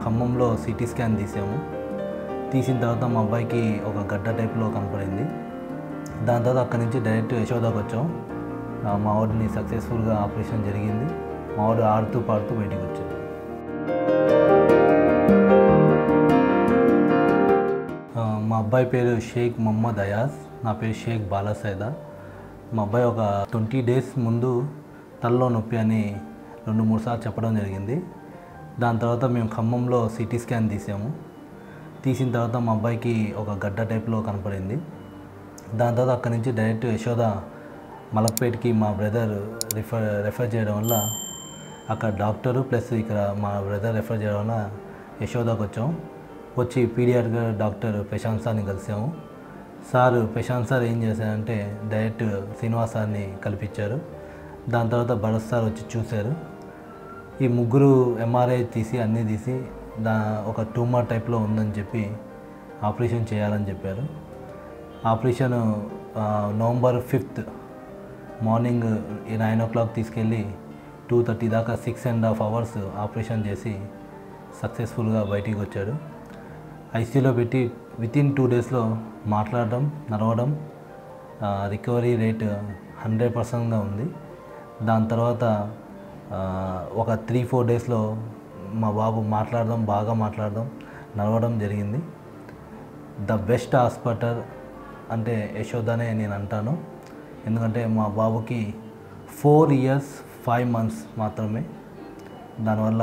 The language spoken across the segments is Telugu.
ఖమ్మంలో సిటీ స్కాన్ తీసాము. తీసిన తర్వాత మా అబ్బాయికి ఒక గడ్డ టైప్లో కనపడింది. దాని తర్వాత అక్కడి నుంచి డైరెక్ట్ యశోదాకి వచ్చాం. మా వాడిని సక్సెస్ఫుల్గా ఆపరేషన్ జరిగింది. మా వాడు ఆడుతూ పాడుతూ బయటికి వచ్చాడు. మా అబ్బాయి పేరు షేక్ మొహమ్మద్ అయాజ్, నా పేరు షేక్ బాలాసైదా. మా అబ్బాయి ఒక 20 days ముందు తలలో నొప్పి అని 2-3 సార్లు చెప్పడం జరిగింది. దాని తర్వాత మేము ఖమ్మంలో సిటీ స్కాన్ తీసాము. తీసిన తర్వాత మా అబ్బాయికి ఒక గడ్డ టైప్లో కనపడింది. దాని తర్వాత అక్కడి నుంచి డైరెక్ట్ యశోద మలక్పేట్కి మా బ్రదర్ రెఫర్ చేయడం వల్ల అక్కడ డాక్టరు ప్లస్ ఇక్కడ మా బ్రదర్ రెఫర్ చేయడం వల్ల యశోదాకి వచ్చాం. వచ్చి పీడియాట్రిక్ డాక్టర్ ప్రశాంత్ సార్ని కలిసాము. ప్రశాంత్ సార్ ఏం చేశారంటే డైరెక్ట్ శ్రీనివాస్ సార్ని కల్పించారు. దాని తర్వాత భరత్ సార్ వచ్చి చూశారు. ఈ ముగ్గురు MRI తీసి అన్నీ తీసి ఒక ట్యూమర్ టైప్లో ఉందని చెప్పి ఆపరేషన్ చేయాలని చెప్పారు. Operation November 5th morning 9 o'clock తీసుకెళ్ళి 2:30 దాకా 6.5 hours ఆపరేషన్ చేసి సక్సెస్ఫుల్గా బయటికి వచ్చాడు. ICUలో పెట్టి వితిన్ 2 daysలో మాట్లాడడం, నడవడం, రికవరీ రేట్ 100%గా ఉంది. దాని తర్వాత ఒక 3-4 daysలో మా బాబు బాగా మాట్లాడడం, నడవడం జరిగింది. ద బెస్ట్ హాస్పిటల్ అంటే యశోదానే నేను అంటాను. ఎందుకంటే మా బాబుకి 4 years 5 months మాత్రమే. దానివల్ల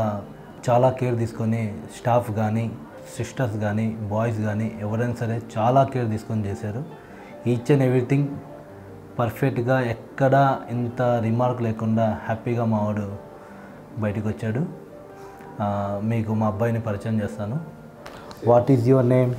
చాలా కేర్ తీసుకొని స్టాఫ్ కానీ, సిస్టర్స్ కానీ, బాయ్స్ కానీ ఎవరైనా సరే చాలా కేర్ తీసుకొని చేశారు. ఈచ్ అండ్ ఎవ్రీథింగ్ పర్ఫెక్ట్గా, ఎక్కడా ఇంత రిమార్క్ లేకుండా హ్యాపీగా మావాడు బయటకు వచ్చాడు. మీకు మా అబ్బాయిని పరిచయం చేస్తాను. What is your name?